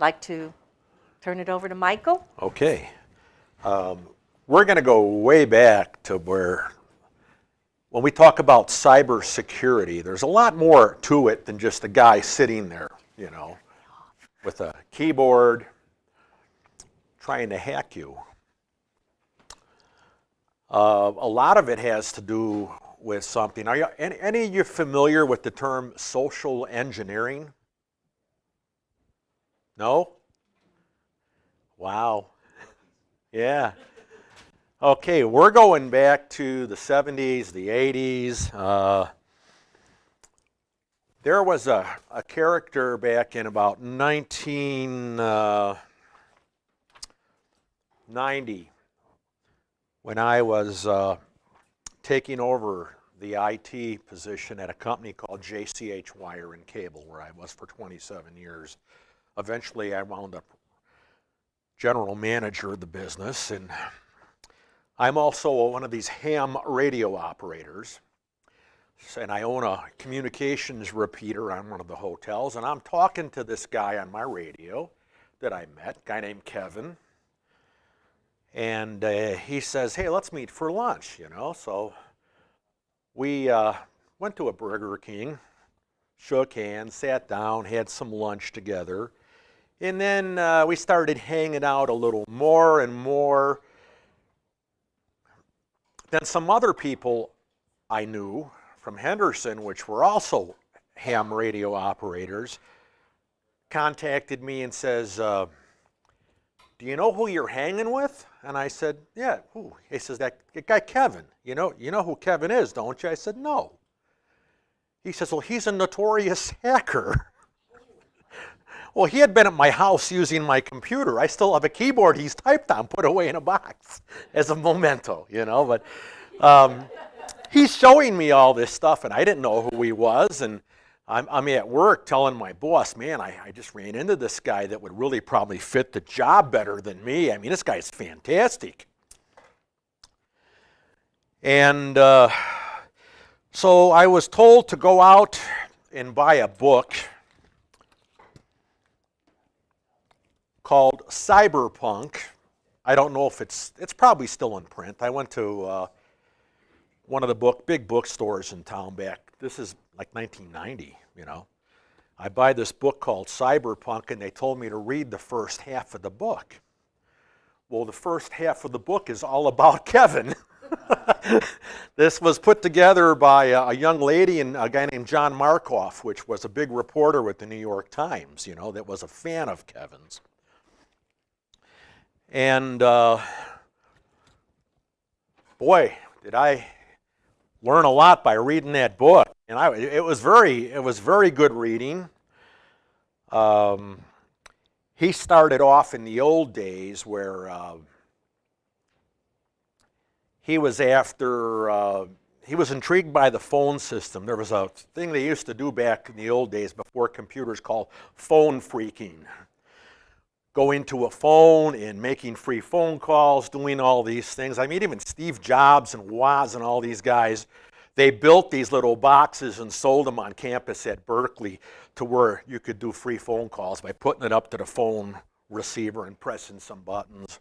like to turn it over to Michael. Okay. We're going to go way back to when we talk about cybersecurity, there's a lot more to it than just a guy sitting there, with a keyboard trying to hack you. A lot of it has to do with something. Are any of you familiar with the term social engineering? No? Wow. Yeah. Okay, we're going back to the 70s, the 80s. There was a character back in about 1990 when I was taking over the IT position at a company called JCH Wire and Cable, where I was for 27 years. Eventually, I wound up general manager of the business, and I'm also one of these ham radio operators, and I own a communications repeater on one of the hotels, and I'm talking to this guy on my radio that I met, a guy named Kevin, and he says, hey, let's meet for lunch, so we went to a Burger King, shook hands, sat down, had some lunch together, and then we started hanging out a little more and more. Then some other people I knew from Henderson, which were also ham radio operators, contacted me and says, do you know who you're hanging with? And I said, yeah, who? He says, that guy Kevin. You know who Kevin is, don't you? I said, no. He says, well, he's a notorious hacker. Well, he had been at my house using my computer. I still have a keyboard he's typed on, put away in a box as a memento, but he's showing me all this stuff, and I didn't know who he was, and I'm at work telling my boss, man, I just ran into this guy that would really probably fit the job better than me. I mean, this guy's fantastic. And so I was told to go out and buy a book called Cyberpunk. I don't know if it's probably still in print. I went to one of the big bookstores in town this is like 1990, I buy this book called Cyberpunk, and they told me to read the first half of the book. Well, the first half of the book is all about Kevin. This was put together by a young lady and a guy named John Markoff, which was a big reporter with the New York Times, that was a fan of Kevin's. And boy, did I learn a lot by reading that book. And it was very good reading. He started off in the old days where he was intrigued by the phone system. There was a thing they used to do back in the old days before computers called phone phreaking. Go into a phone and making free phone calls, doing all these things. I mean, even Steve Jobs and Woz and all these guys, they built these little boxes and sold them on campus at Berkeley to where you could do free phone calls by putting it up to the phone receiver and pressing some buttons.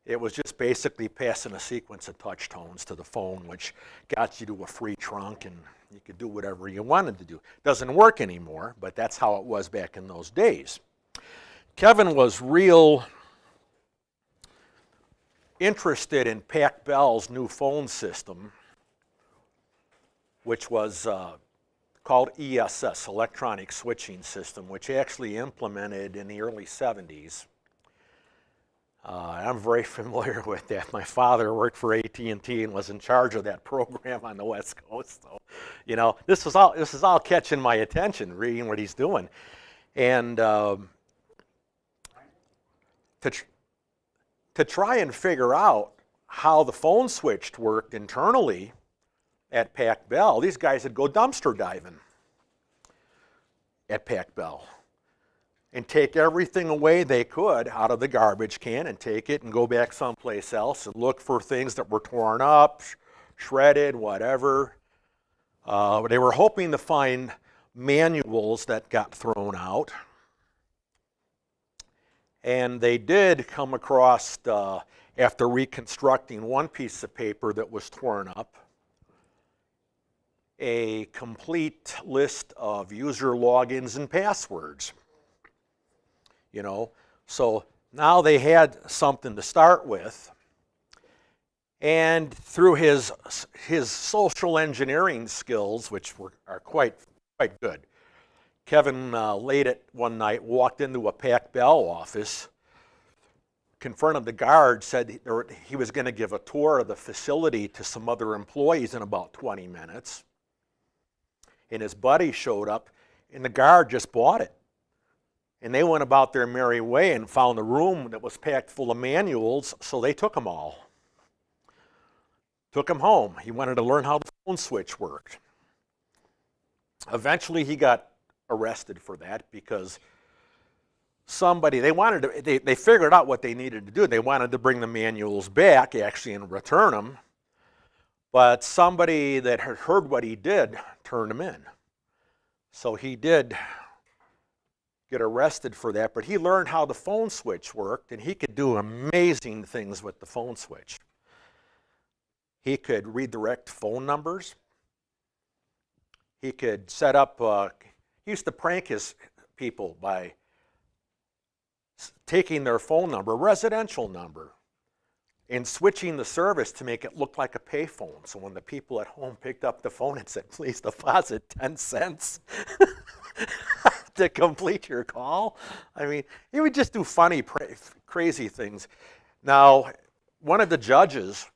It was just basically passing a sequence of touch tones to the phone, which got you to a free trunk, and you could do whatever you wanted to do. Doesn't work anymore, but that's how it was back in those days. Kevin was real interested in Pac Bell's new phone system, which was called ESS, Electronic Switching System, which actually implemented in the early 70s. I'm very familiar with that. My father worked for AT&T and was in charge of that program on the West Coast. So, this is all catching my attention, reading what he's doing. And to try and figure out how the phone switch worked internally at Pac Bell, these guys would go dumpster diving at Pac Bell and take everything away they could out of the garbage can and take it and go back someplace else and look for things that were torn up, shredded, whatever. They were hoping to find manuals that got thrown out. And they did come across, after reconstructing one piece of paper that was torn up, a complete list of user logins and passwords. You know, so now they had something to start with. And through his social engineering skills, which are quite good, Kevin late at one night walked into a Pac Bell office, confronted the guard, said he was going to give a tour of the facility to some other employees in about 20 minutes. And his buddy showed up, and the guard just bought it. And they went about their merry way and found a room that was packed full of manuals, so they took them all. Took him home. He wanted to learn how the phone switch worked. Eventually he got arrested for that because they figured out what they needed to do. They wanted to bring the manuals back actually and return them, but somebody that had heard what he did turned him in. So he did get arrested for that, but he learned how the phone switch worked, and he could do amazing things with the phone switch. He could redirect phone numbers. He could set up, he used to prank his people by taking their phone number, residential number, and switching the service to make it look like a payphone. So when the people at home picked up the phone, it said, please deposit 10 cents to complete your call. I mean, he would just do funny, crazy things. Now, one of the judges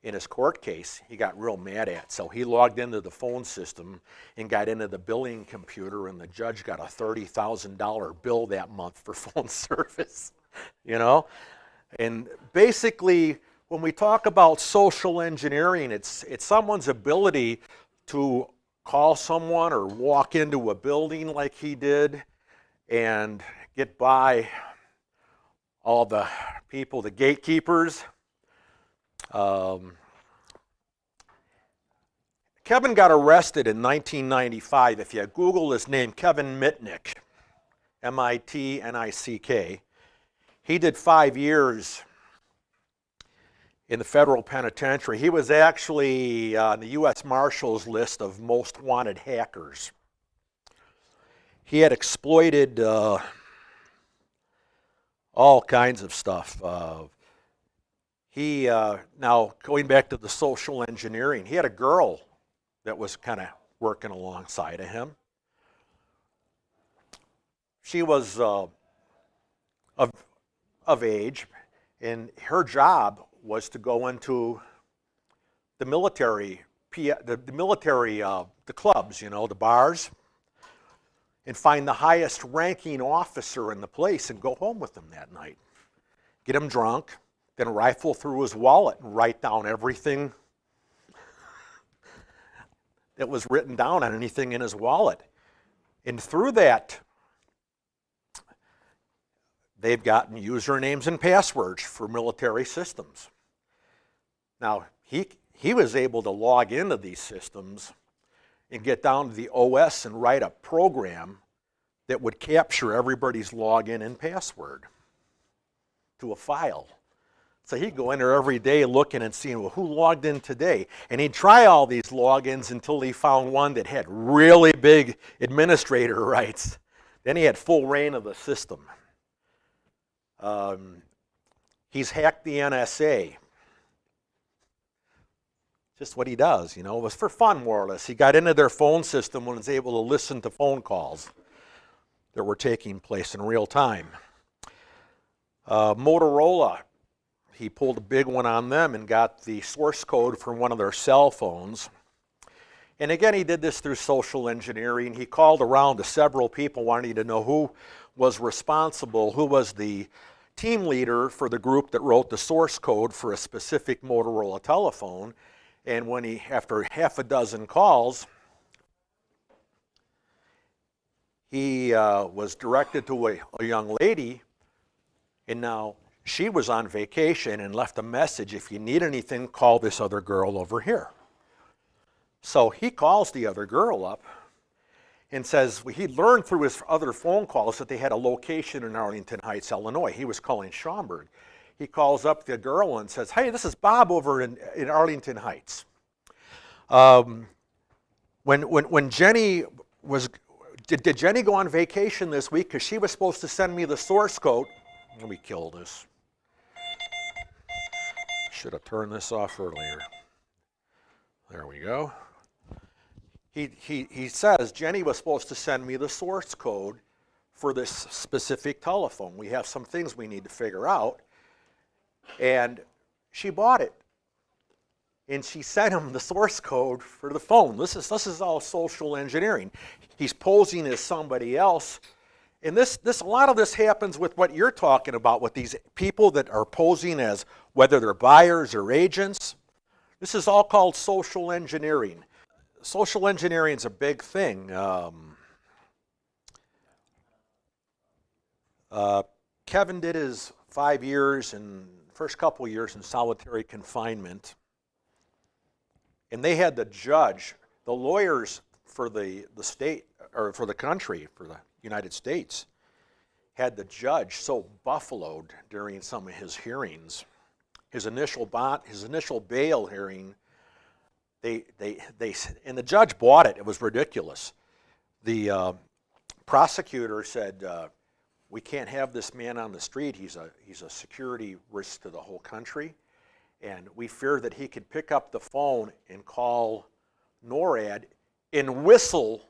in his court case, he got real mad at. So he logged into the phone system and got into the billing computer, and the judge got a $30,000 bill that month for phone service, you know? And basically, when we talk about social engineering, it's someone's ability to call someone or walk into a building like he did and get by all the people, the gatekeepers. Kevin got arrested in 1995. If you Google his name, Kevin Mitnick, M-I-T-N-I-C-K, he did 5 years in the federal penitentiary. He was actually on the U.S. Marshal's list of most wanted hackers. He had exploited all kinds of stuff. Now, going back to the social engineering, he had a girl that was kind of working alongside of him. She was of age, and her job was to go into the military, the clubs, you know, the bars, and find the highest ranking officer in the place and go home with him that night. Get him drunk, then rifle through his wallet and write down everything that was written down on anything in his wallet. And through that, they've gotten usernames and passwords for military systems. Now, he was able to log into these systems and get down to the OS and write a program that would capture everybody's login and password to a file. So he'd go in there every day looking and seeing, well, who logged in today? And he'd try all these logins until he found one that had really big administrator rights. Then he had full reign of the system. He's hacked the NSA. Just what he does, you know. It was for fun, more or less. He got into their phone system and was able to listen to phone calls that were taking place in real time. Motorola, he pulled a big one on them and got the source code for one of their cell phones. And again, he did this through social engineering. He called around to several people wanting to know who was responsible, who was the team leader for the group that wrote the source code for a specific Motorola telephone. And when he, after half a dozen calls, he was directed to a young lady, and now she was on vacation and left a message, if you need anything, call this other girl over here. So he calls the other girl up, and says he learned through his other phone calls that they had a location in Arlington Heights, Illinois. He was calling Schaumburg. He calls up the girl and says, hey, this is Bob over in Arlington Heights. When Jenny was, did Jenny go on vacation this week? Because she was supposed to send me the source code. Let me kill this. Should have turned this off earlier. There we go. He says, Jenny was supposed to send me the source code for this specific telephone. We have some things we need to figure out. And she bought it. And she sent him the source code for the phone. This is all social engineering. He's posing as somebody else. And a lot of this happens with what you're talking about, with these people that are posing as whether they're buyers or agents. This is all called social engineering. Social engineering is a big thing. Kevin did his 5 years and first couple years in solitary confinement, and they had the judge, the lawyers for the state, or for the country, for the United States, had the judge so buffaloed during some of his hearings. His initial bail hearing, and the judge bought it. It was ridiculous. The prosecutor said, we can't have this man on the street. He's a security risk to the whole country, and we fear that he could pick up the phone and call NORAD and whistle,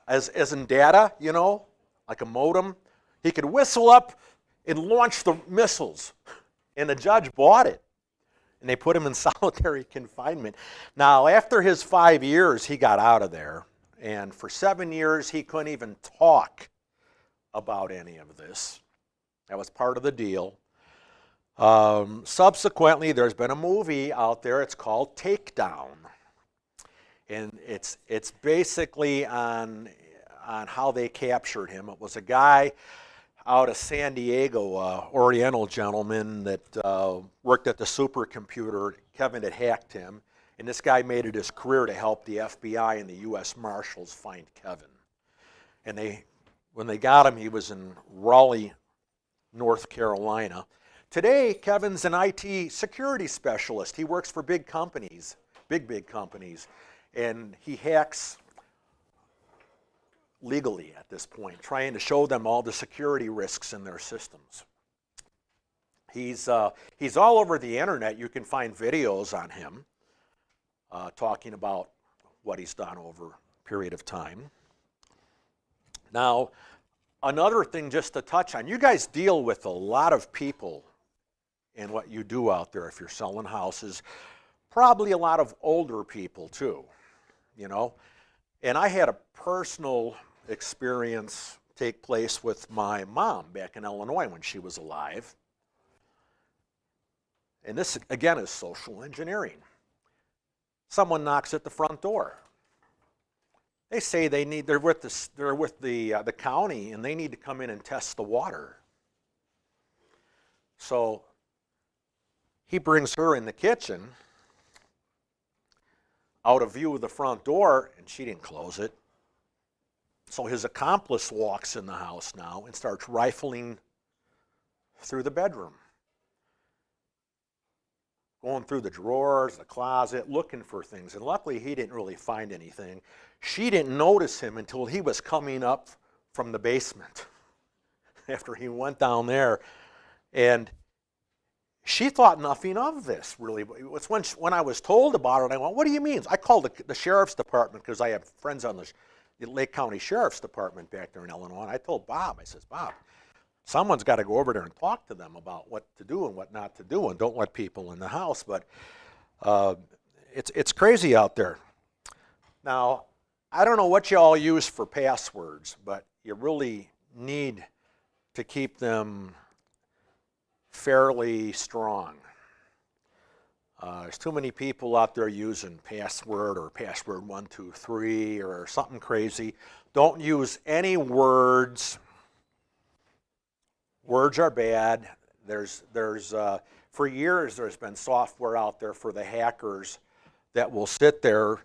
as in data, you know, like a modem. He could whistle up and launch the missiles, and the judge bought it. And they put him in solitary confinement. Now, after his 5 years, he got out of there. And for 7 years, he couldn't even talk about any of this. That was part of the deal. Subsequently, there's been a movie out there. It's called Takedown. And it's basically on how they captured him. It was a guy out of San Diego, Oriental gentleman that worked at the supercomputer. Kevin had hacked him, and this guy made it his career to help the FBI and the U.S. Marshals find Kevin. And when they got him, he was in Raleigh, North Carolina. Today, Kevin's an IT security specialist. He works for big companies, big companies, and he hacks legally at this point, trying to show them all the security risks in their systems. He's all over the internet. You can find videos on him talking about what he's done over a period of time. Now, another thing just to touch on, you guys deal with a lot of people in what you do out there if you're selling houses, probably a lot of older people too, you know. And I had a personal experience take place with my mom back in Illinois when she was alive. And this, again, is social engineering. Someone knocks at the front door. They say they're with the county and they need to come in and test the water. So he brings her in the kitchen out of view of the front door, and she didn't close it. So his accomplice walks in the house now and starts rifling through the bedroom, going through the drawers, the closet, looking for things. And luckily, he didn't really find anything. She didn't notice him until he was coming up from the basement after he went down there. And she thought nothing of this, really. It was when I was told about it, I went, what do you mean? I called the sheriff's department because I have friends on the Lake County Sheriff's Department back there in Illinois. And I told Bob, I says, Bob, someone's got to go over there and talk to them about what to do and what not to do, and don't let people in the house. But it's crazy out there. Now, I don't know what you all use for passwords, but you really need to keep them fairly strong. There's too many people out there using password or password 123 or something crazy. Don't use any words. Words are bad. For years, there's been software out there for the hackers that will sit there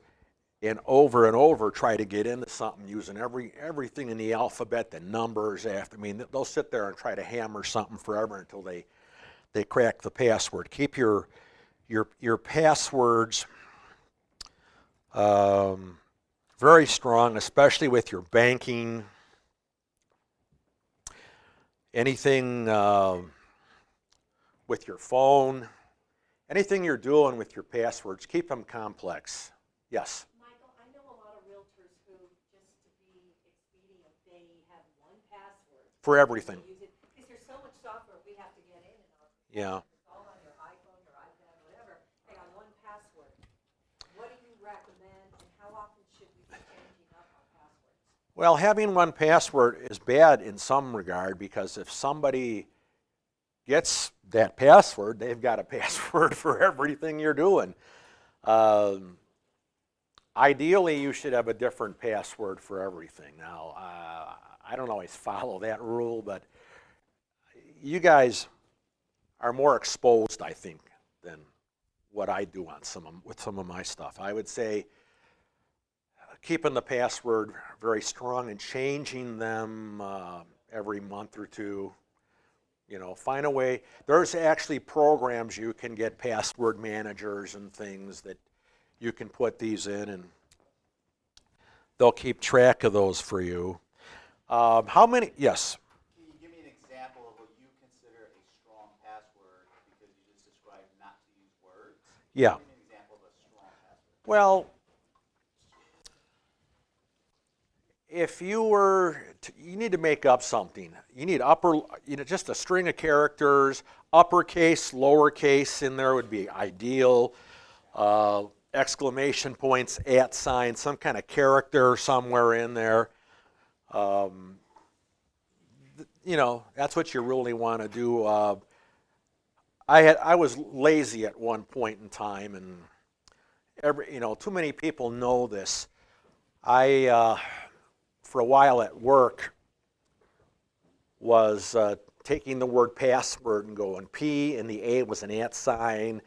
and over try to get into something using everything in the alphabet, the numbers after. I mean, they'll sit there and try to hammer something forever until they crack the password. Keep your passwords very strong, especially with your banking, anything with your phone, anything you're doing with your passwords, keep them complex. Yes? Michael, I know a lot of realtors who, just to be expedient, they have one password. For everything. Because there's so much software we have to get in and out. Yeah. It's all on your iPhone, your iPad, whatever. They got one password. What do you recommend, and how often should we be changing up our passwords? Well, having one password is bad in some regard because if somebody gets that password, they've got a password for everything you're doing. Ideally, you should have a different password for everything. Now, I don't always follow that rule, but you guys are more exposed, I think, than what I do on with some of my stuff. I would say keeping the password very strong and changing them every month or two. You know, find a way. There's actually programs you can get, password managers and things that you can put these in, and they'll keep track of those for you. How many? Yes. Can you give me an example of what you consider a strong password, because you just described not to use words? Yeah. Give me an example of a strong password. Well, if you were, you need to make up something. You need just a string of characters, uppercase, lowercase in there would be ideal. Exclamation points, @ sign, some kind of character somewhere in there. You know, that's what you really want to do. I was lazy at one point in time, and too many people know this. For a while at work, was taking the word password and going P, and the A was an @ sign,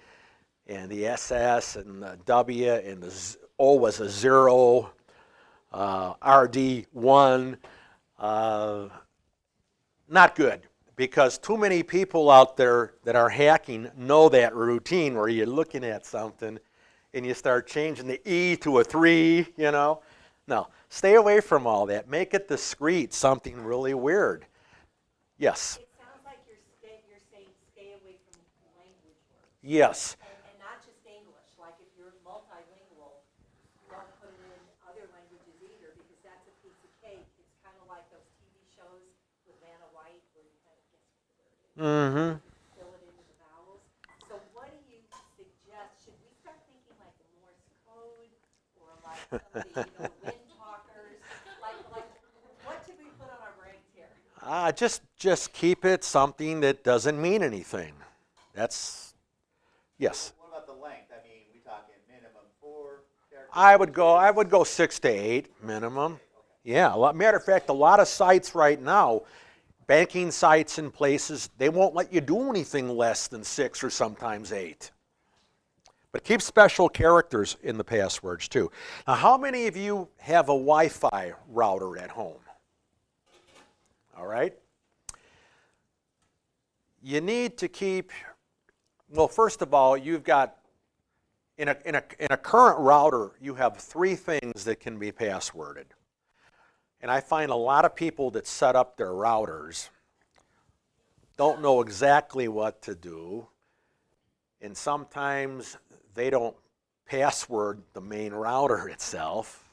and the SS and the W and the O was a 0, RD1. Not good, because too many people out there that are hacking know that routine where you're looking at something and you start changing the E to a 3, you know. No, stay away from all that. Make it discreet, something really weird. Yes? It sounds like you're saying stay away from language words. Yes. And not just English. Like if you're multilingual, don't put it in other languages either, because that's a piece of cake. It's kind of like those TV shows with Vanna White where you kind of guess what the word is. Mm-hmm. Fill it in with the vowels. So what do you suggest? Should we start thinking like the Morse code, or like some of the wind talkers? Like what should we put on our brains here? Just keep it something that doesn't mean anything. That's, yes. What about the length? I mean, we talking minimum 4 characters? I would go 6 to 8 minimum. Yeah, matter of fact, a lot of sites right now, banking sites and places, they won't let you do anything less than 6 or sometimes 8. But keep special characters in the passwords too. Now, how many of you have a Wi-Fi router at home? All right. You need to keep, well, first of all, you've got, in a current router, you have 3 things that can be passworded. And I find a lot of people that set up their routers don't know exactly what to do. And sometimes they don't password the main router itself.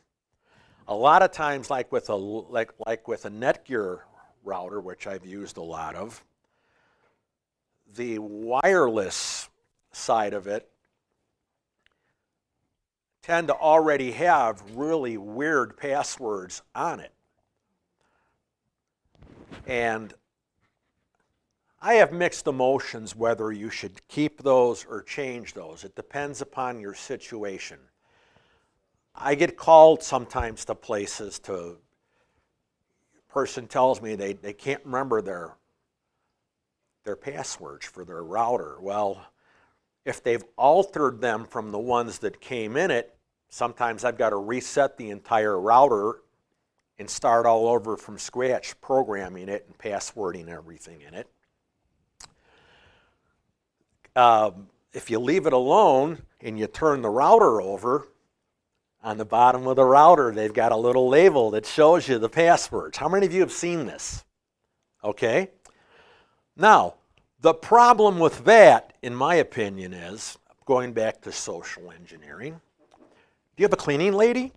A lot of times, like with a Netgear router, which I've used a lot of, the wireless side of it tend to already have really weird passwords on it. And I have mixed emotions whether you should keep those or change those. It depends upon your situation. I get called sometimes to places to, person tells me they can't remember their passwords for their router. Well, if they've altered them from the ones that came in it Sometimes I've got to reset the entire router and start all over from scratch, programming it and passwording everything in it. If you leave it alone and you turn the router over, on the bottom of the router, they've got a little label that shows you the passwords. How many of you have seen this? Okay. Now, the problem with that, in my opinion, is, going back to social engineering, do you have a cleaning lady?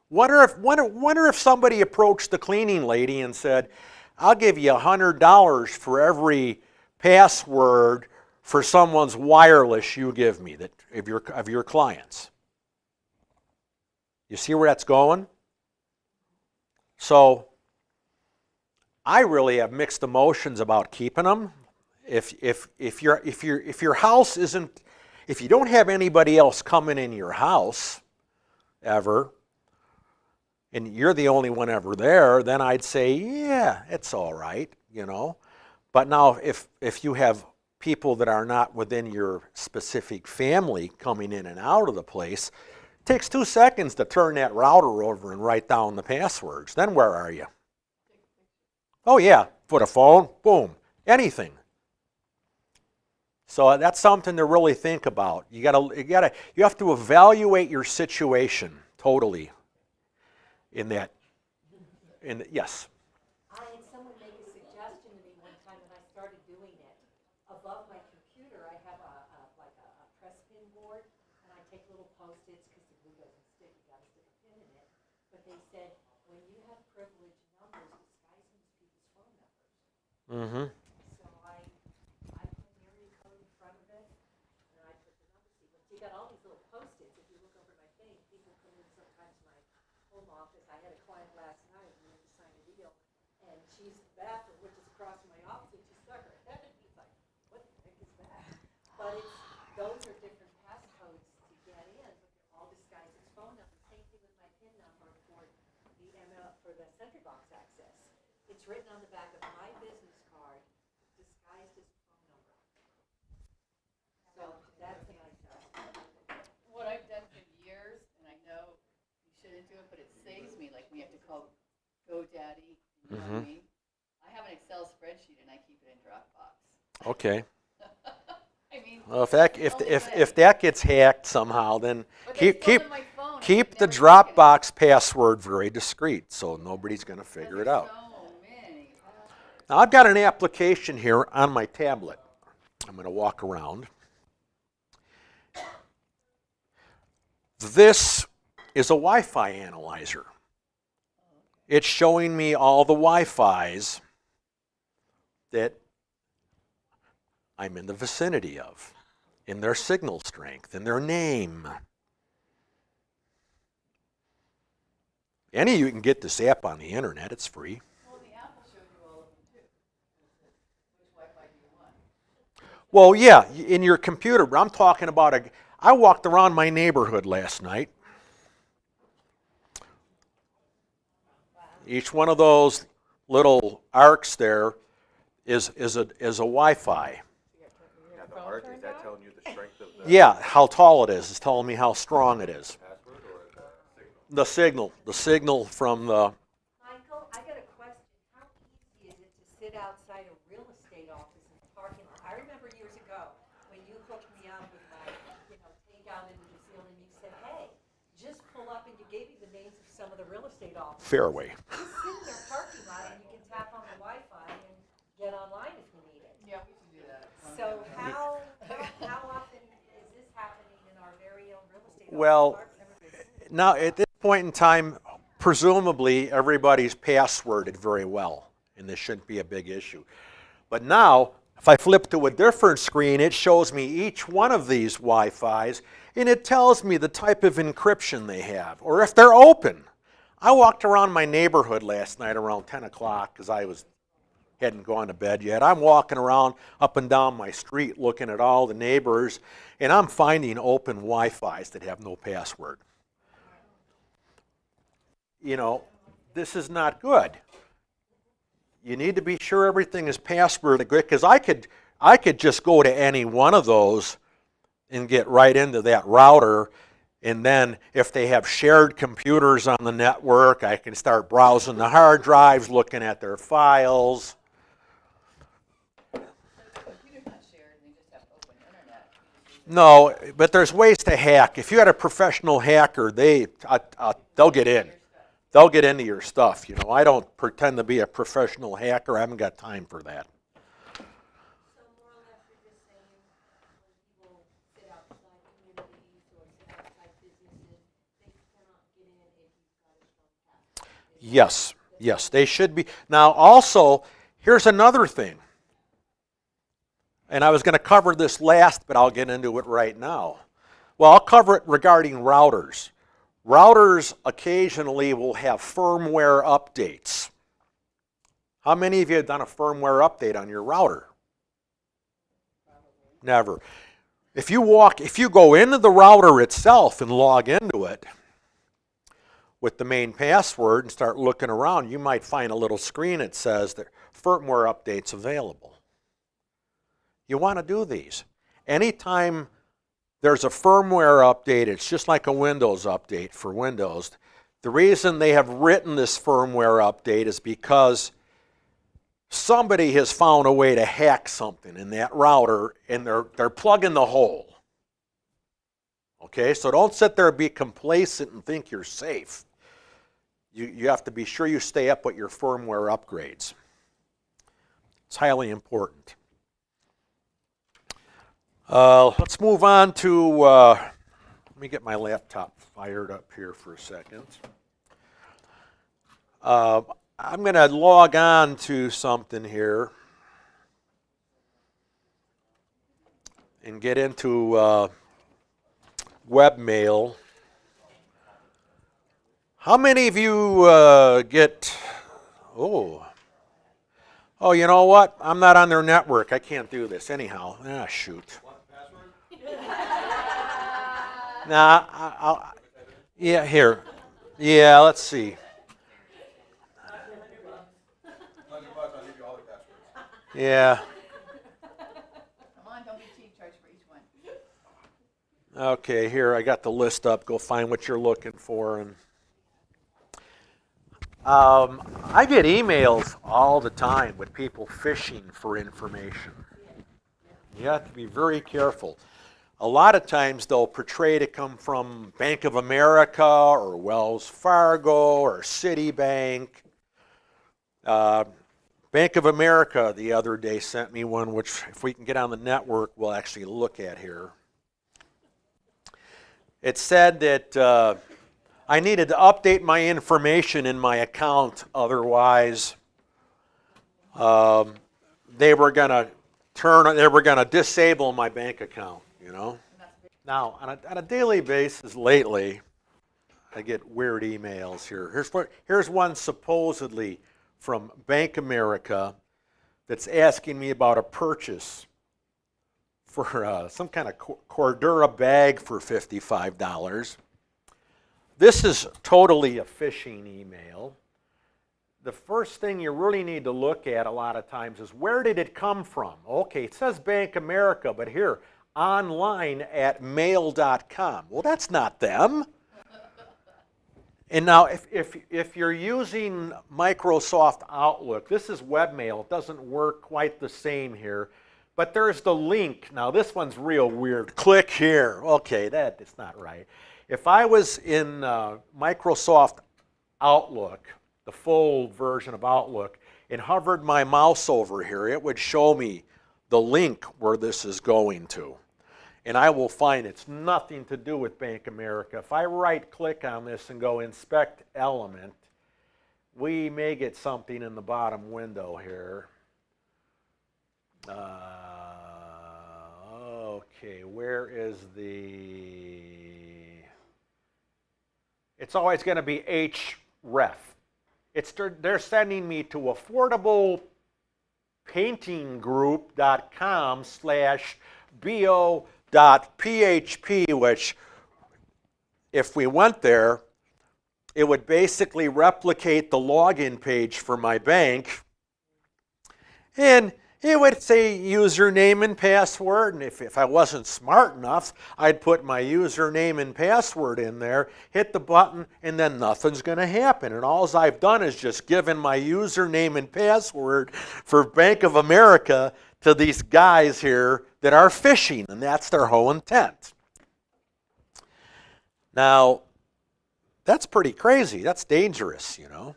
Wonder if somebody approached the cleaning lady and said, I'll give you $100 for every password for someone's wireless you give me, that of your clients. You see where that's going? So I really have mixed emotions about keeping them. If your house isn't, if you don't have anybody else coming in your house ever, and you're the only one ever there, then I'd say, yeah, it's all right, you know. But now if you have people that are not within your specific family coming in and out of the place, it takes 2 seconds to turn that router over and write down the passwords. Then where are you? Oh yeah, put a phone, boom, anything. So that's something to really think about. You have to evaluate your situation totally. Yes. I had someone make a suggestion to me one time when I started doing it. Above my computer, I have a press pin board, and I take little Post-its because the glue doesn't stick. You got to stick a pin in it. But they said when you have privileged numbers, disguise them as people's phone numbers. Mm-hmm. So I put an area code in front of it, and I put the number sequence. You got all these little Post-its. If you look over my thing, people come in sometimes my home office. I had a client last night who wanted to sign a deal, and she's in the bathroom, which is across from my office, and she stuck her head in. He's like, what the heck is that? But those are different passcodes to get in, but they're all disguised as phone numbers. Same thing with my PIN number for the ML, for the Sentry Box access. It's written on the back of my business card, disguised as a phone number. So that's an idea. What I've done for years, and I know you shouldn't do it, but it saves me, like we have to call GoDaddy, you know what I mean? I have an Excel spreadsheet and I keep it in Dropbox. Okay. I mean, Well, if that gets hacked somehow, then but keep they stole my phone and keep they've the never taken it. Dropbox password very discreet, so nobody's going to figure it There's out. so many passwords. Now I've got an application here on my tablet. I'm going to walk around. This is a Wi-Fi analyzer. It's showing me all the Wi-Fis that I'm in the vicinity of, in their signal strength, in their name. Any of you can get this app on the internet, it's free. Well, the app will show you all of them too. Which Wi-Fi do you want? Well, yeah, in your computer, but I'm talking about I walked around my neighborhood last night. Each one of those little arcs there is a Wi-Fi. Yeah, the arc, is that telling you the strength of the Yeah, how tall it is. It's telling me how strong it is. password or the signal? The signal from the, Michael, I got a question. How easy is it to sit outside a real estate office in the parking lot? I remember years ago when you hooked me up with my, takeout into the field, and you said, hey, just pull up, and you gave me the names of some of the real estate offices. Fairway. Just sit in their parking lot, and you can tap on the Wi-Fi and get online if you need it. Yeah, we should do that. So how often is this happening in our very own real estate office? Well, park? Everybody's- now at this point in time, presumably everybody's passworded very well, and this shouldn't be a big issue. But now, if I flip to a different screen, it shows me each one of these Wi-Fis, and it tells me the type of encryption they have, or if they're open. I walked around my neighborhood last night around 10 o'clock because I hadn't gone to bed yet. I'm walking around up and down my street looking at all the neighbors, and I'm finding open Wi-Fis that have no password. This is not good. You need to be sure everything is passworded, because I could just go to any one of those and get right into that router And then if they have shared computers on the network, I can start browsing the hard drives, looking at their files. So the computer's not shared and they just have open internet. No, but there's ways to hack. If you had a professional hacker, they'll get in. They'll get into your stuff. You know, I don't pretend to be a professional hacker. I haven't got time for that. So more or less, you're just saying when people sit outside communities or sit outside businesses, they cannot get in if you've got a strong password. Yes, yes, they should be. Now, also, here's another thing. And I was going to cover this last, but I'll get into it right now. Well, I'll cover it regarding routers. Routers occasionally will have firmware updates. How many of you have done a firmware update on your router? Never. If you go into the router itself and log into it with the main password and start looking around, you might find a little screen that says that firmware updates available. You want to do these. Anytime there's a firmware update, it's just like a Windows update for Windows. The reason they have written this firmware update is because somebody has found a way to hack something in that router and they're plugging the hole. Okay, so don't sit there and be complacent and think you're safe. You have to be sure you stay up with your firmware upgrades. It's highly important. Let's move on to, let me get my laptop fired up here for a second. I'm going to log on to something here and get into webmail. How many of you get, oh, you know what? I'm not on their network. I can't do this anyhow. Ah, shoot. Nah, yeah, here. Yeah, let's see. Yeah. Come on, don't be cheap, charge for each one. Okay, here, I got the list up. Go find what you're looking for. And I get emails all the time with people fishing for information. You have to be very careful. A lot of times they'll portray to come from Bank of America or Wells Fargo or Citibank. Bank of America the other day sent me one, which if we can get on the network, we'll actually look at here. It said that I needed to update my information in my account, otherwise they were going to disable my bank account, you know. Now, on a daily basis lately, I get weird emails here. Here's one supposedly from Bank America that's asking me about a purchase for some kind of Cordura bag for $55. This is totally a phishing email. The first thing you really need to look at a lot of times is where did it come from? Okay, it says Bank America, but here, online at mail.com. Well, that's not them. And now, if you're using Microsoft Outlook, this is webmail. It doesn't work quite the same here. But there's the link. Now, this one's real weird. Click here. Okay, that is not right. If I was in Microsoft Outlook, the full version of Outlook, and hovered my mouse over here, it would show me the link where this is going to. And I will find it's nothing to do with Bank America. If I right-click on this and go Inspect Element, we may get something in the bottom window here. Okay, where is the... It's always going to be href. They're sending me to affordablepaintinggroup.com/bo.php, which if we went there, it would basically replicate the login page for my bank. And It would say username and password, and if I wasn't smart enough, I'd put my username and password in there, hit the button, and then nothing's going to happen. And all I've done is just given my username and password for Bank of America to these guys here that are phishing, and that's their whole intent. Now, that's pretty crazy. That's dangerous, you know.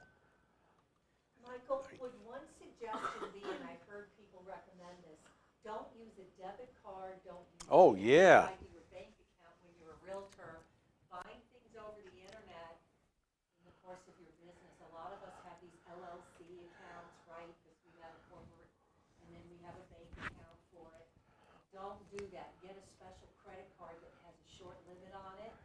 Michael, would one suggestion be, and I've heard people recommend this, don't use a debit card, don't use Oh, yeah. ID your bank account when you're a realtor. Buying things over the internet in the course of your business. A lot of us have these LLC accounts, right? Because we have a corporate, and then we have a bank account for it. Don't do that. Get a special credit card that has a short limit on it,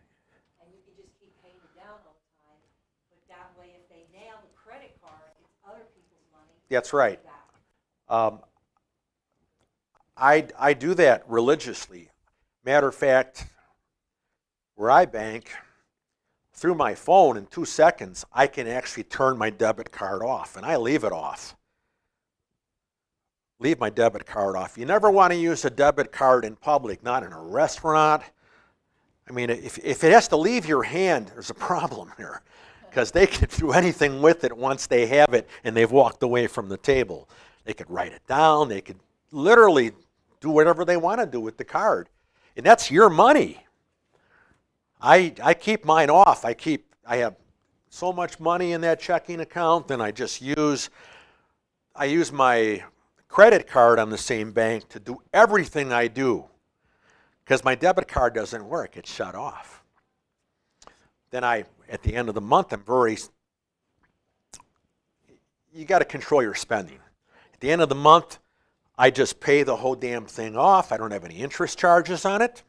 and you can just keep paying it down all the time. But that way, if they nail the credit card, it's other people's money. That's right. Back. I do that religiously. Matter of fact, where I bank, through my phone in 2 seconds, I can actually turn my debit card off, and I leave it off. Leave my debit card off. You never want to use a debit card in public, not in a restaurant. I mean, if it has to leave your hand, there's a problem here, because they could do anything with it once they have it and they've walked away from the table. They could write it down. They could literally do whatever they want to do with the card. And that's your money. I keep mine off. I have so much money in that checking account, and I use my credit card on the same bank to do everything I do, because my debit card doesn't work. It's shut off. Then at the end of the month, you got to control your spending. At the end of the month, I just pay the whole damn thing off. I don't have any interest charges on it,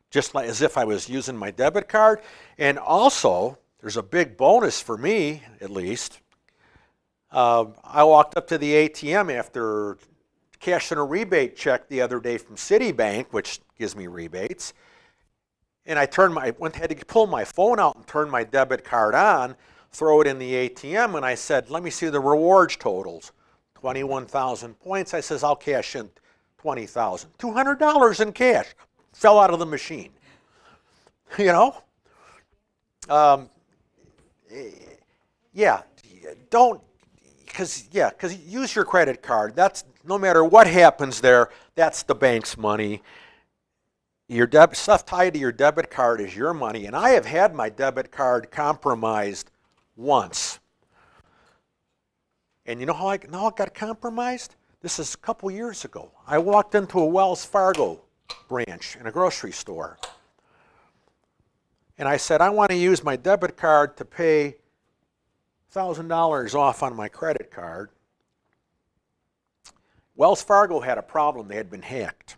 just like as if I was using my debit card. And also, there's a big bonus for me, at least. I walked up to the ATM after cashing a rebate check the other day from Citibank, which gives me rebates. And I had to pull my phone out and turn my debit card on, throw it in the ATM, and I said, let me see the rewards totals. 21,000 points. I says, I'll cash in 20,000. $200 in cash. Fell out of the machine. You know? Yeah, don't, because use your credit card. That's, no matter what happens there, that's the bank's money. Your stuff tied to your debit card is your money. And I have had my debit card compromised once. And you know how it got compromised? This is a couple years ago. I walked into a Wells Fargo branch in a grocery store. And I said, I want to use my debit card to pay $1,000 off on my credit card. Wells Fargo had a problem. They had been hacked.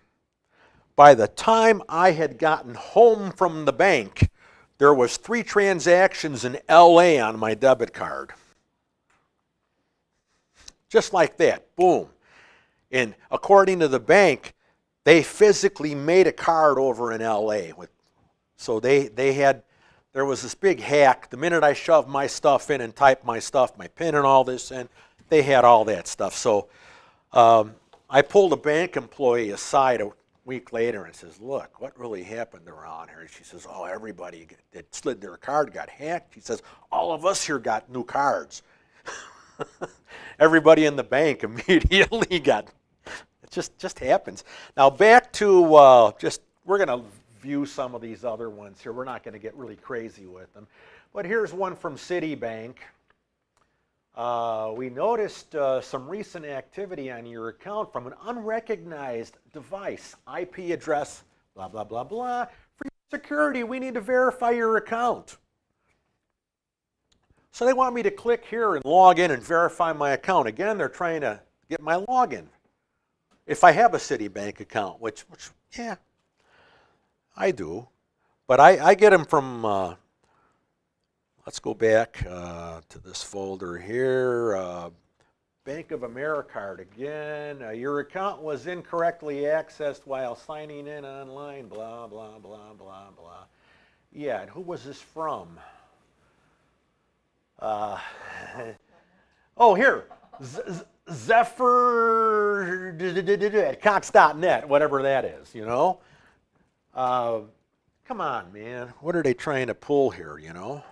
By the time I had gotten home from the bank, there was 3 transactions in LA on my debit card. Just like that, boom. And according to the bank, they physically made a card over in LA. So there was this big hack. The minute I shoved my stuff in and typed my stuff, my PIN and all this in, they had all that stuff. So I pulled a bank employee aside a week later and says, look, what really happened around here? She says, oh, everybody that slid their card got hacked. She says, all of us here got new cards. Everybody in the bank immediately got, it just happens. Now back to we're going to view some of these other ones here. We're not going to get really crazy with them. But here's one from Citibank. We noticed some recent activity on your account from an unrecognized device, IP address, blah, blah, blah, blah. For your security, we need to verify your account. So they want me to click here and log in and verify my account. Again, they're trying to get my login. If I have a Citibank account, which yeah, I do. But I get them from, let's go back to this folder here. Bank of America card again. Your account was incorrectly accessed while signing in online, blah, blah, blah, blah, blah. Yeah, and who was this from? Oh, here. Zephyr at Cox.net, whatever that is, you know. Come on, man. What are they trying to pull here, you know?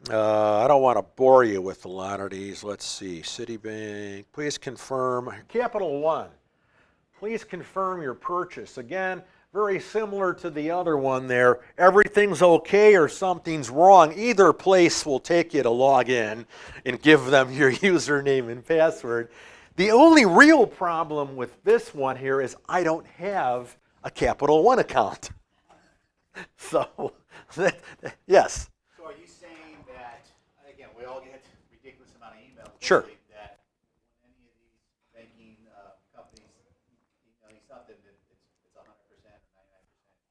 I don't want to bore you with a lot of these. Let's see. Citibank, please confirm. Capital One, please confirm your purchase. Again, very similar to the other one there. Everything's okay or something's wrong. Either place will take you to log in and give them your username and password. The only real problem with this one here is I don't have a Capital One account. So, yes. So are you saying that, again, we all get ridiculous amount of emails. Sure. lately, that when any of these banking companies email you something, that it's 100% or 99%?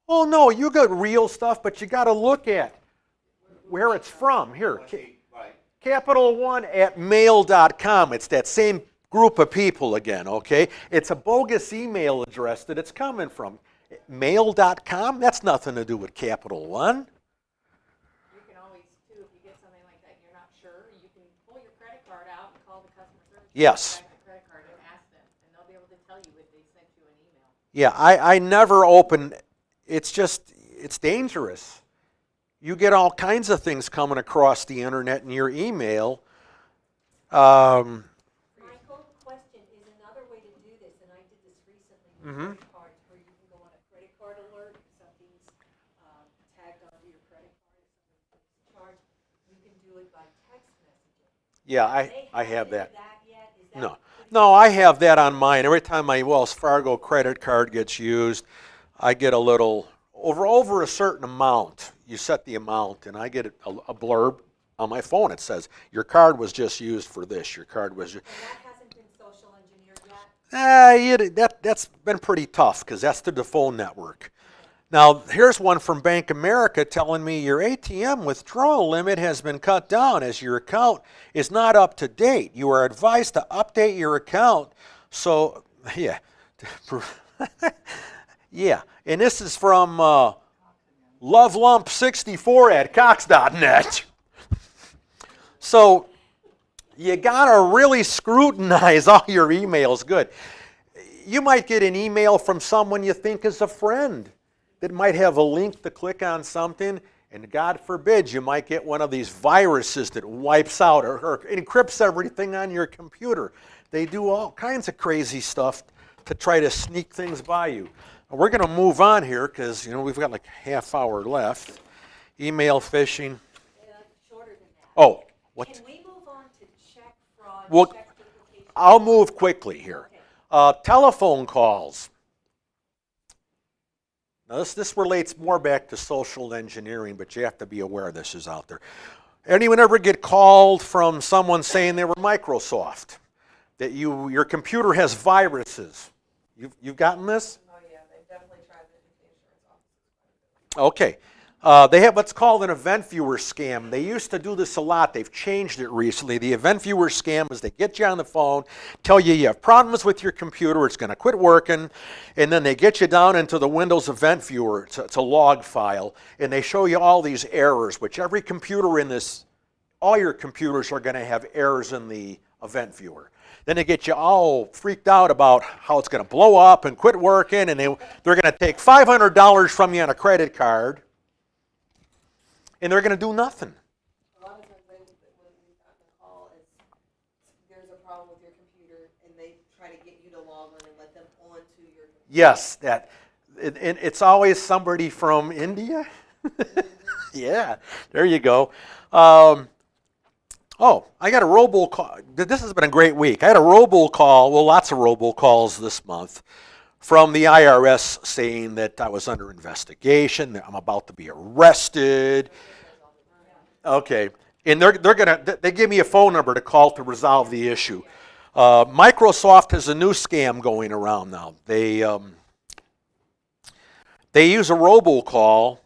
Oh no, you got real stuff, but you got to look at where it's from. Here, Right. Capital One at mail.com. It's that same group of people again, okay? It's a bogus email address that it's coming from. Mail.com? That's nothing to do with Capital One. You can always, too, if you get something like that and you're not sure, you can pull your credit card out and call the customer service. Yes. Back the credit card and ask them, and they'll be able to tell you if they sent you an email. Yeah, I never open, it's dangerous. You get all kinds of things coming across the internet in your email. Michael, question is another way to do this, and I did this recently with credit cards, where you can go on a credit card alert if something's tagged onto your credit card, if something's charged. You can do it by text messaging. Yeah, They I have haven't that. done that yet? Is that No. pretty No, I have that on mine. Every time my Wells Fargo credit card gets used, I get a little, over a certain amount, you set the amount, and I get a blurb on my phone. It says, your card was just used for this. Your card was just, And that hasn't been social engineered yet? that's been pretty tough because that's through the phone network. Now, here's one from Bank America telling me your ATM withdrawal limit has been cut down as your account is not up to date. You are advised to update your account. So, yeah. Yeah. And this is from LoveLump64 at Cox.net. So, you got to really scrutinize all your emails good. You might get an email from someone you think is a friend that might have a link to click on something, and God forbid you might get one of these viruses that wipes out or encrypts everything on your computer. They do all kinds of crazy stuff to try to sneak things by you. We're going to move on here because we've got like a half hour left. Email phishing. Shorter than that. Oh, what? Can we move on to check fraud, Well, check duplication? I'll move quickly here. Okay. Telephone calls. Now this relates more back to social engineering, but you have to be aware this is out there. Anyone ever get called from someone saying they were Microsoft? That your computer has viruses? You've gotten this? Oh, yeah, they've definitely tried it with the insurance offices. Okay. They have what's called an event viewer scam. They used to do this a lot. They've changed it recently. The event viewer scam is they get you on the phone, tell you have problems with your computer, it's going to quit working, and then they get you down into the Windows event viewer. It's a log file, and they show you all these errors, which every computer in this, all your computers are going to have errors in the event viewer. Then they get you all freaked out about how it's going to blow up and quit working, and they're going to take $500 from you on a credit card, and they're going to do nothing. A lot of times when we've gotten a call, there's a problem with your computer, and they try to get you to log on and let them onto your computer. Yes, it's always somebody from India. Yeah, there you go. Oh, I got a robocall. This has been a great week. I had a robocall, well, lots of robocalls this month, from the IRS saying that I was under investigation, that I'm about to be arrested. Okay, and they give me a phone number to call to resolve the issue. Microsoft has a new scam going around now. They use a robocall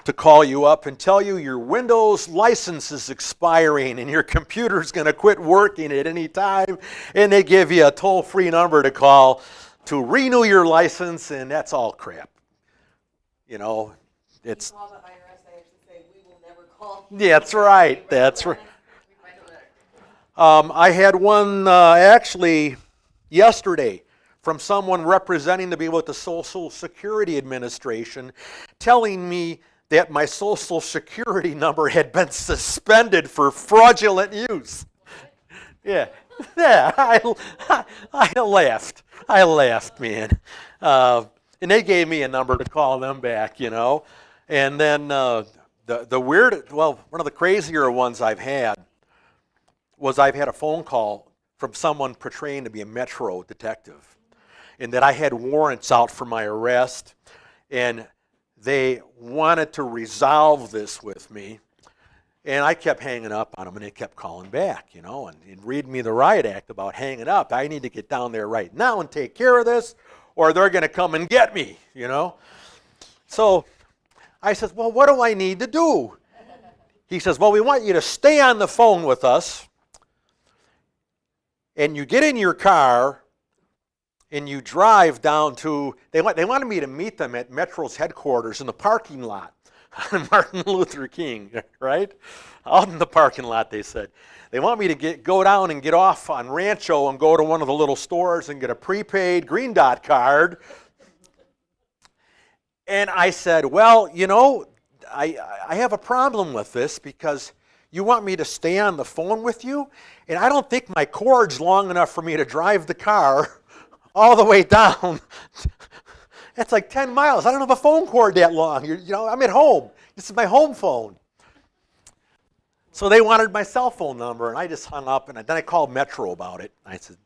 to call you up and tell you your Windows license is expiring and your computer's going to quit working at any time, and they give you a toll-free number to call to renew your license, and that's all crap. It's call the IRS, they have to say, we will never call you. Yeah, that's right. That's right. I had one actually yesterday from someone representing to be with the Social Security Administration telling me that my Social Security number had been suspended for fraudulent use. Yeah, yeah, I laughed. I laughed, man. And they gave me a number to call them back, you know. And then the weird, well, one of the crazier ones I've had was I've had a phone call from someone portraying to be a Metro detective, and that I had warrants out for my arrest, and they wanted to resolve this with me. And I kept hanging up on them, and they kept calling back, you know, and read me the riot act about hanging up. I need to get down there right now and take care of this, or they're going to come and get me, you know. So I said, well, what do I need to do? He says, well, we want you to stay on the phone with us, and you get in your car, and you drive down to, they wanted me to meet them at Metro's headquarters in the parking lot on Martin Luther King, right? Out in the parking lot, they said. They want me to go down and get off on Rancho and go to one of the little stores and get a prepaid Green Dot card. And I said, well, you know, I have a problem with this because you want me to stay on the phone with you, and I don't think my cord's long enough for me to drive the car all the way down. That's like 10 miles. I don't have a phone cord that long. You know, I'm at home. This is my home phone. So they wanted my cell phone number, and I just hung up, and then I called Metro about it. I said,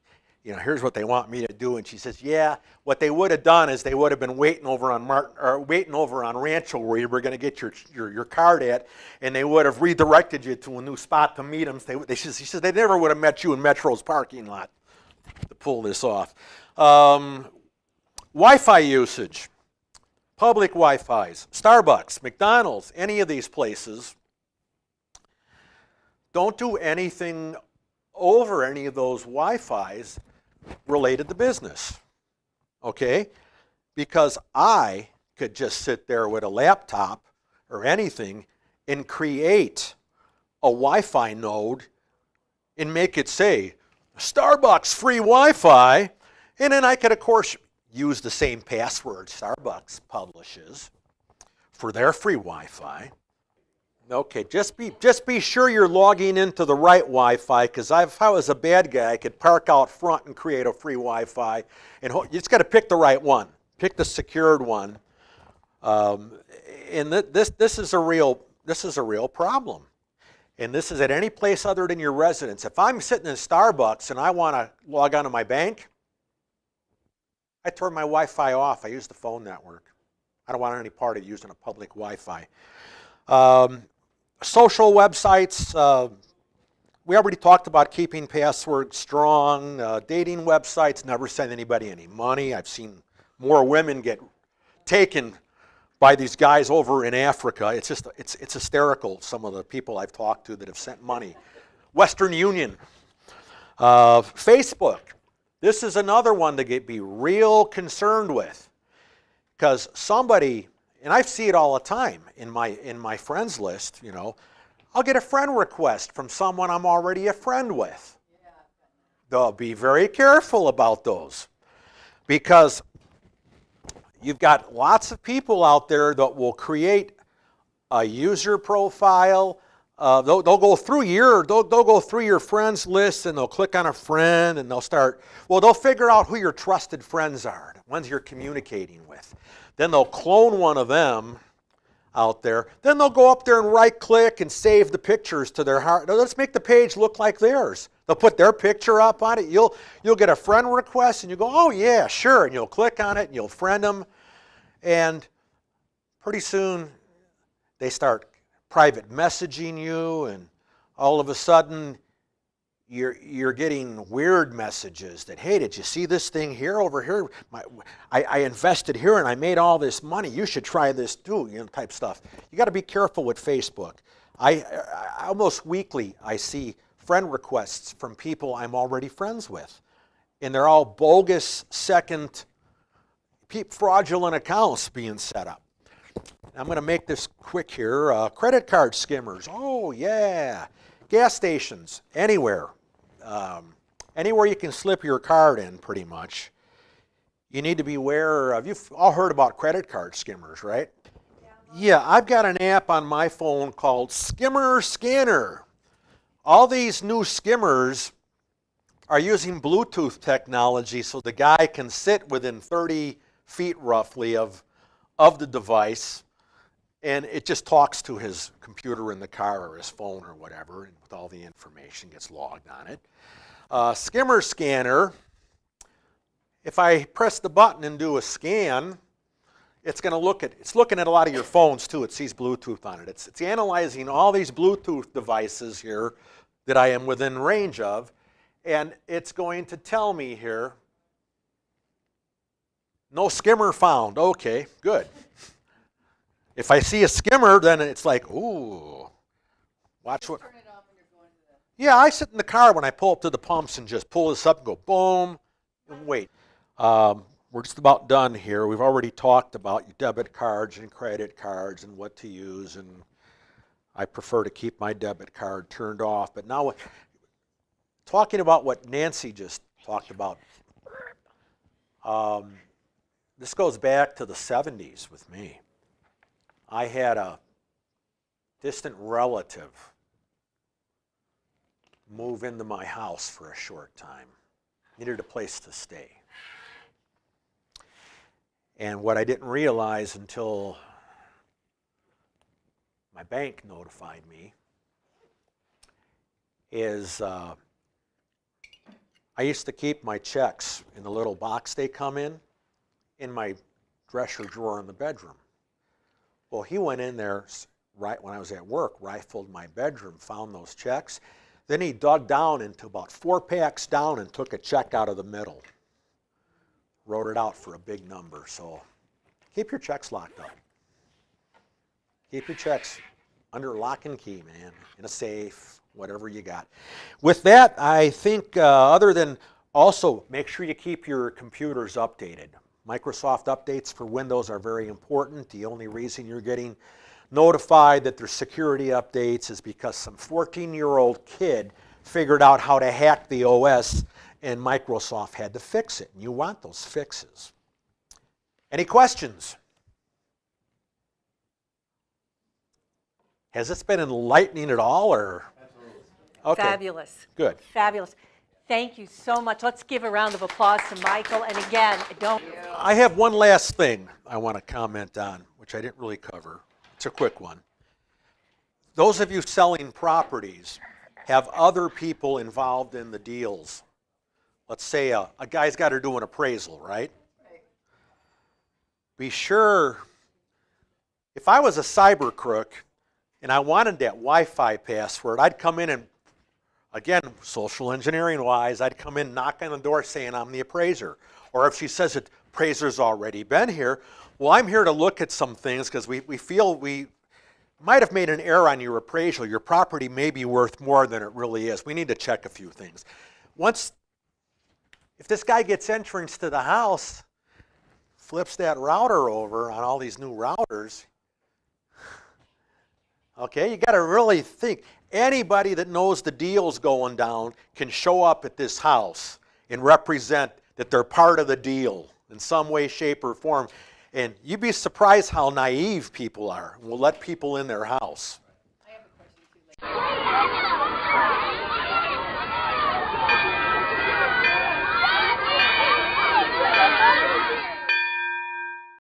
you know, here's what they want me to do. And she says, yeah, what they would have done is they would have been waiting over on Rancho where you were going to get your card at, and they would have redirected you to a new spot to meet them. She said they never would have met you in Metro's parking lot to pull this off. Wi-Fi usage, public Wi-Fis, Starbucks, McDonald's, any of these places, don't do anything over any of those Wi-Fis related to business, okay? Because I could just sit there with a laptop or anything and create a Wi-Fi node and make it say, Starbucks free Wi-Fi, and then I could, of course, use the same password Starbucks publishes for their free Wi-Fi. Okay, just be sure you're logging into the right Wi-Fi, because if I was a bad guy, I could park out front and create a free Wi-Fi. And you just got to pick the right one. Pick the secured one. And this is a real problem. And this is at any place other than your residence. If I'm sitting in Starbucks and I want to log on to my bank, I turn my Wi-Fi off. I use the phone network. I don't want any part of using a public Wi-Fi. Social websites, we already talked about keeping passwords strong. Dating websites, never send anybody any money. I've seen more women get taken by these guys over in Africa. It's hysterical, some of the people I've talked to that have sent money. Western Union. Facebook. This is another one to be real concerned with, because somebody, and I see it all the time in my friends list, you know, I'll get a friend request from someone I'm already a friend with. They'll be very careful about those, because you've got lots of people out there that will create a user profile. They'll go through your friends list, and they'll click on a friend, and they'll figure out who your trusted friends are, the ones you're communicating with. Then they'll clone one of them out there. Then they'll go up there and right-click and save the pictures to their heart. Let's make the page look like theirs. They'll put their picture up on it. You'll get a friend request, and you go, oh yeah, sure, and you'll click on it, and you'll friend them, and pretty soon they start private messaging you, and all of a sudden you're getting weird messages that, hey, did you see this thing here over here? I invested here and I made all this money. You should try this too, you know, type stuff. You got to be careful with Facebook. I almost weekly I see friend requests from people I'm already friends with, and they're all bogus second fraudulent accounts being set up. I'm going to make this quick here. Credit card skimmers. Oh, yeah. Gas stations, anywhere. Anywhere you can slip your card in, pretty much, you need to be aware of. You've all heard about credit card skimmers, right? Yeah, I've got an app on my phone called Skimmer Scanner. All these new skimmers are using Bluetooth technology so the guy can sit within 30 feet roughly of the device, and it just talks to his computer in the car or his phone or whatever, and with all the information gets logged on it. Skimmer Scanner, if I press the button and do a scan, it's looking at a lot of your phones too. It sees Bluetooth on it. It's analyzing all these Bluetooth devices here that I am within range of, and it's going to tell me here, no skimmer found. Okay, good. If I see a skimmer, then it's like, ooh, watch what. Turn it off when you're going to the. Yeah, I sit in the car when I pull up to the pumps and just pull this up and go boom and wait. We're just about done here. We've already talked about your debit cards and credit cards and what to use, and I prefer to keep my debit card turned off. But now, talking about what Nancy just talked about, this goes back to the 70s with me. I had a distant relative move into my house for a short time. Needed a place to stay. And what I didn't realize until my bank notified me is I used to keep my checks in the little box they come in my dresser drawer in the bedroom. Well, he went in there right when I was at work, rifled my bedroom, found those checks. Then he dug down into about 4 packs down and took a check out of the middle. Wrote it out for a big number. So keep your checks locked up. Keep your checks under lock and key, man, in a safe, whatever you got. With that, I think other than also make sure you keep your computers updated. Microsoft updates for Windows are very important. The only reason you're getting notified that there's security updates is because some 14-year-old kid figured out how to hack the OS, and Microsoft had to fix it. And you want those fixes. Any questions? Has this been enlightening at all, or? Absolutely. Okay, Fabulous. good. Fabulous. Thank you so much. Let's give a round of applause to Michael. And again, don't. I have one last thing I want to comment on, which I didn't really cover. It's a quick one. Those of you selling properties have other people involved in the deals. Let's say a guy's got to do an appraisal, right? Right. Be sure, if I was a cyber crook and I wanted that Wi-Fi password, I'd come in and, again, social engineering wise, I'd come in, knock on the door saying I'm the appraiser. Or if she says the appraiser's already been here, well, I'm here to look at some things because we feel we might have made an error on your appraisal. Your property may be worth more than it really is. We need to check a few things. If this guy gets entrance to the house, flips that router over on all these new routers, okay, you got to really think. Anybody that knows the deal's going down can show up at this house and represent that they're part of the deal in some way, shape, or form. And you'd be surprised how naive people are. We'll let people in their house. I have a question too. Like,